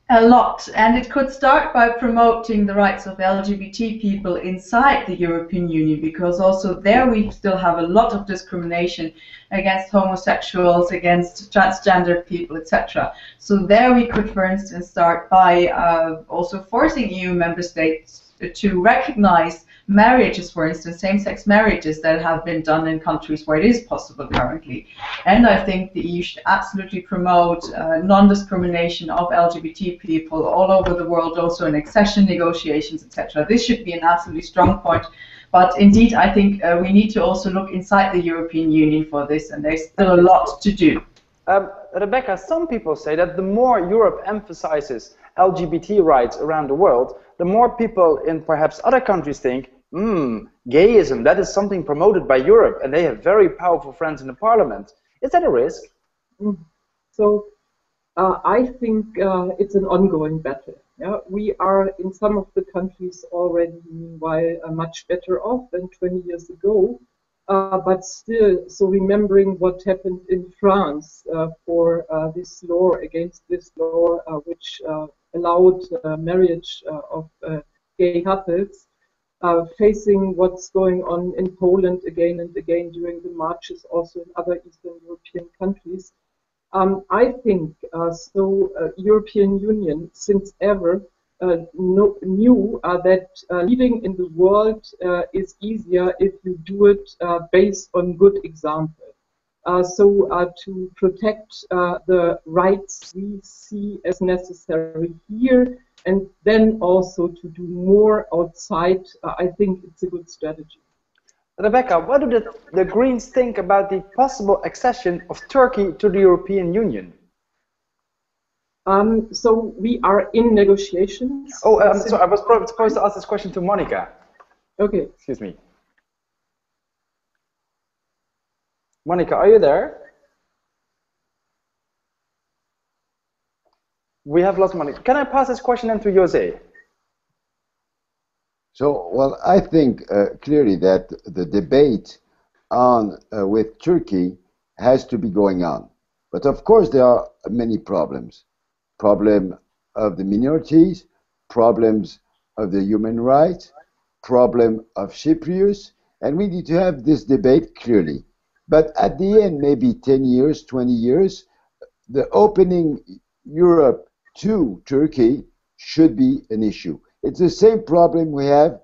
A lot, and it could start by promoting the rights of LGBT people inside the European Union, because also there we still have a lot of discrimination against homosexuals, against transgender people, etc. So there we could, for instance, start by also forcing EU member states to recognize marriages, for instance, same-sex marriages that have been done in countries where it is possible currently. And I think the EU should absolutely promote non-discrimination of LGBT people all over the world, also in accession negotiations, etc. This should be an absolutely strong point. But indeed, I think we need to also look inside the European Union for this, and there's still a lot to do. Rebecca, some people say that the more Europe emphasizes LGBT rights around the world, the more people in perhaps other countries think, gayism, that is something promoted by Europe, and they have very powerful friends in the parliament. Is that a risk? So I think it's an ongoing battle. Yeah? We are in some of the countries already, meanwhile, much better off than 20 years ago. But still, so remembering what happened in France for this law, against this law, which allowed marriage of gay couples, facing what's going on in Poland again and again during the marches, also in other Eastern European countries. I think European Union, since ever, knew that living in the world is easier if you do it based on good example. To protect the rights we see as necessary here, and then also to do more outside, I think it's a good strategy. Rebecca, what do the Greens think about the possible accession of Turkey to the European Union? So we are in negotiations. Oh, sorry, I was supposed to ask this question to Monica. Okay. Excuse me. Monica, are you there? We have lost Monica. Can I pass this question then to José? So, well, I think clearly that the debate on with Turkey has to be going on. But of course, there are many problems. Problem of the minorities, problems of the human rights, problem of Cyprus, and we need to have this debate clearly. But at the end, maybe 10 years, 20 years, the opening Europe to Turkey should be an issue. It's the same problem we have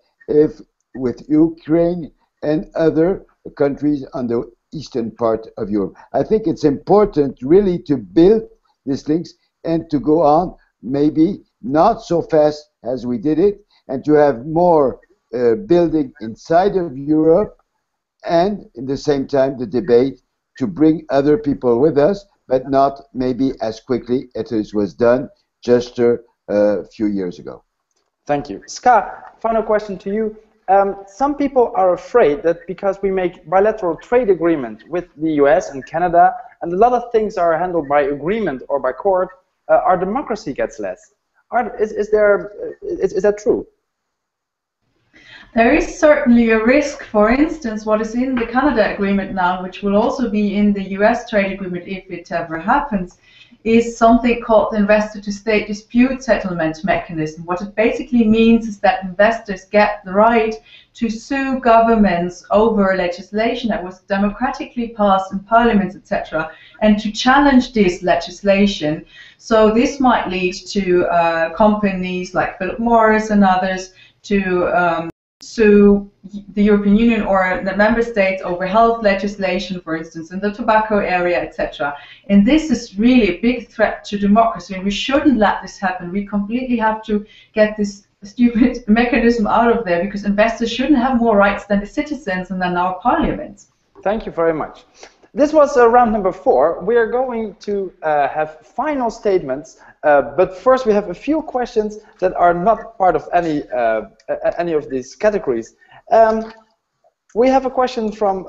with Ukraine and other countries on the eastern part of Europe. I think it's important really to build these things and to go on, maybe not so fast as we did it, and to have more building inside of Europe, and in the same time the debate to bring other people with us, but not maybe as quickly as it was done just a few years ago. Thank you. Ska, final question to you. Some people are afraid that because we make bilateral trade agreements with the US and Canada, and a lot of things are handled by agreement or by court, our democracy gets less. Is that true? There is certainly a risk. For instance, what is in the Canada agreement now, which will also be in the US trade agreement if it ever happens, is something called the investor-to-state dispute settlement mechanism. What it basically means is that investors get the right to sue governments over legislation that was democratically passed in parliaments, etc., and to challenge this legislation. So this might lead to companies like Philip Morris and others to sue the European Union or the member states over health legislation, for instance, in the tobacco area, etc. And this is really a big threat to democracy, and we shouldn't let this happen. We completely have to get this stupid mechanism out of there, because investors shouldn't have more rights than the citizens and than our parliaments. Thank you very much. This was round number 4. We are going to have final statements, but first we have a few questions that are not part of any of these categories. We have a question from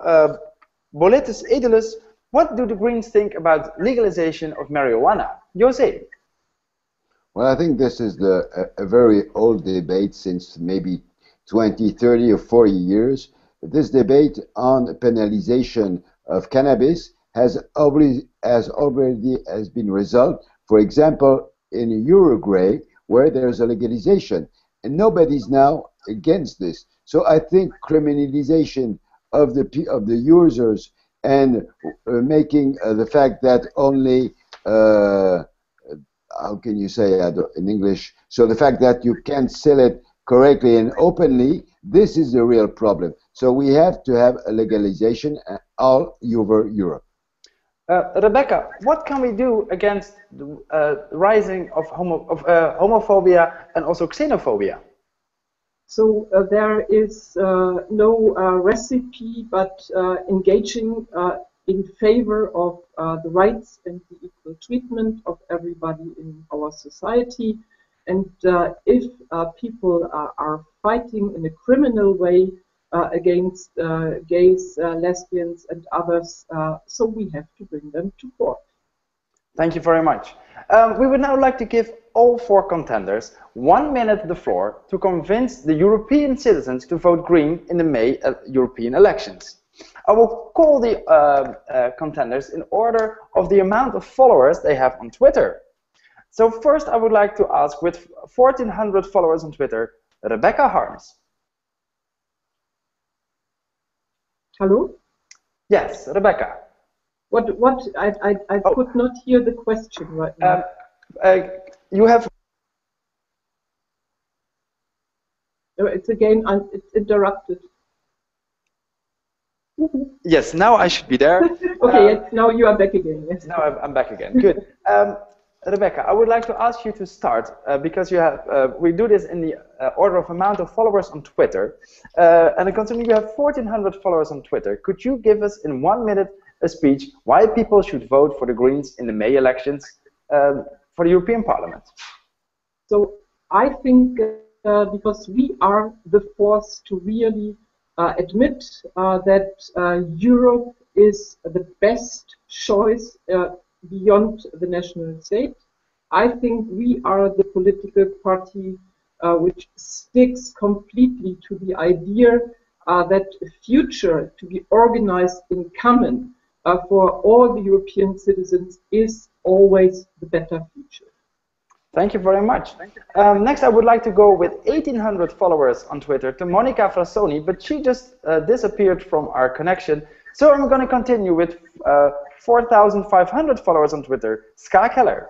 Boletus Edulus. What do the Greens think about legalization of marijuana? José? Well, I think this is a very old debate since maybe 20, 30 or 40 years. This debate on penalization of cannabis has already been resolved. For example, in Uruguay, where there's a legalization, and nobody's now against this. So I think criminalization of the users and making the fact that only how can you say in English? So the fact that you can't sell it correctly and openly, this is the real problem. So we have to have a legalization all over Europe. Rebecca, what can we do against the rising of homophobia and also xenophobia? So there is no recipe, but engaging in favor of the rights and the equal treatment of everybody in our society. And if people are fighting in a criminal way against gays, lesbians, and others, so we have to bring them to court. Thank you very much. We would now like to give all 4 contenders 1 minute the floor to convince the European citizens to vote green in the May European elections. I will call the contenders in order of the amount of followers they have on Twitter. So first I would like to ask, with 1,400 followers on Twitter, Rebecca Harms. Hello? Yes, Rebecca. I could not hear the question right now. You have... It's again, it's interrupted. Yes, now I should be there. Okay, yes, now you are back again. Yes. Now I'm back again. Good. Rebecca, I would like to ask you to start because you have. We do this in the order of amount of followers on Twitter, and considering you have 1,400 followers on Twitter, could you give us in 1 minute a speech why people should vote for the Greens in the May elections for the European Parliament? So I think because we are the force to really admit that Europe is the best choice beyond the national state. I think we are the political party which sticks completely to the idea that a future to be organized in common for all the European citizens is always the better future. Thank you very much. Next, I would like to go with 1,800 followers on Twitter to Monica Frassoni, but she just disappeared from our connection. So I'm going to continue with 4,500 followers on Twitter, Ska Keller.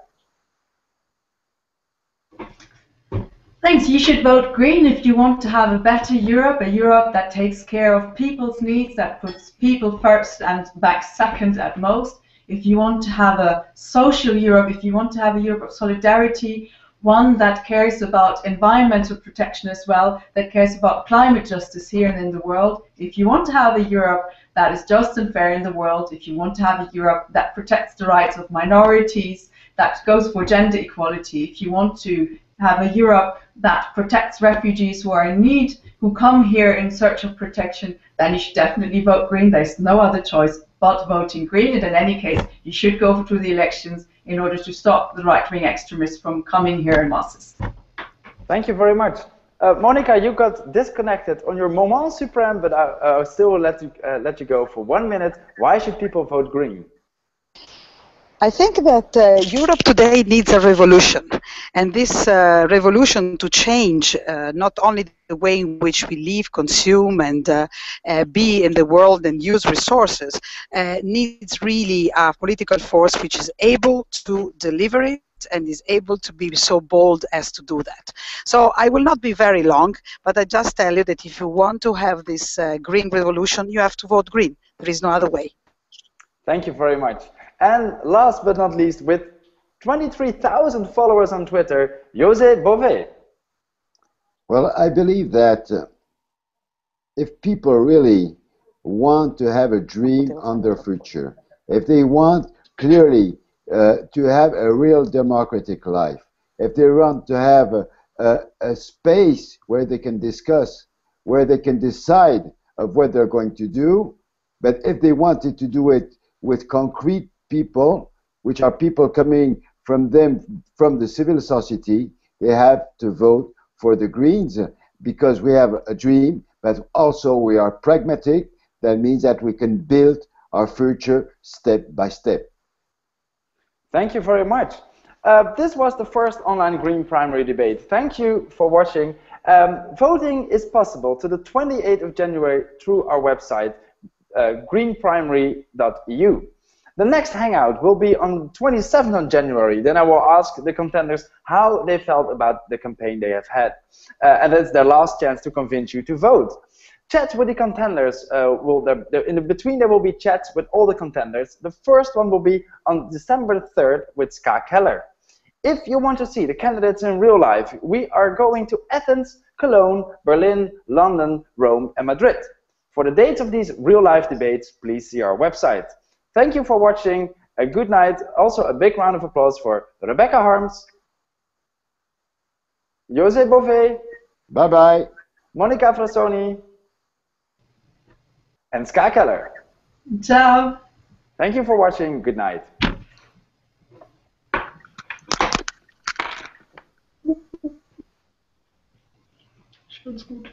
Thanks. You should vote green if you want to have a better Europe, a Europe that takes care of people's needs, that puts people first and back second at most. If you want to have a social Europe, if you want to have a Europe of solidarity, one that cares about environmental protection as well, that cares about climate justice here and in the world, if you want to have a Europe that is just and fair in the world, if you want to have a Europe that protects the rights of minorities, that goes for gender equality, if you want to have a Europe that protects refugees who are in need, who come here in search of protection, then you should definitely vote green. There's no other choice but voting green, and in any case, you should go through the elections in order to stop the right-wing extremists from coming here in masses. Thank you very much. Monica, you got disconnected on your moment supreme, but I still will let you go for 1 minute. Why should people vote green? I think that Europe today needs a revolution, and this revolution to change not only the way in which we live, consume, and be in the world and use resources, needs really a political force which is able to deliver it and is able to be so bold as to do that. So I will not be very long, but I just tell you that if you want to have this green revolution, you have to vote green. There is no other way. Thank you very much. And last but not least, with 23,000 followers on Twitter, José Bové. Well, I believe that if people really want to have a dream on their future, if they want clearly to have a real democratic life, if they want to have a space where they can discuss, where they can decide of what they're going to do, but if they wanted to do it with concrete people, which are people coming from the civil society, they have to vote for the Greens because we have a dream, but also we are pragmatic. That means that we can build our future step by step. Thank you very much. This was the first online Green primary debate. Thank you for watching. Voting is possible to the 28th of January through our website, greenprimary.eu. The next hangout will be on 27th of January. Then I will ask the contenders how they felt about the campaign they have had. And it's their last chance to convince you to vote. Chats with the contenders, in between there will be chats with all the contenders. The first one will be on December 3rd with Ska Keller. If you want to see the candidates in real life, we are going to Athens, Cologne, Berlin, London, Rome, and Madrid. For the dates of these real-life debates, please see our website. Thank you for watching. A good night. Also, a big round of applause for Rebecca Harms, José Bové, Bye-bye, Monica Frassoni, and Ska Keller. Ciao. Thank you for watching. Good night. Ganz gut.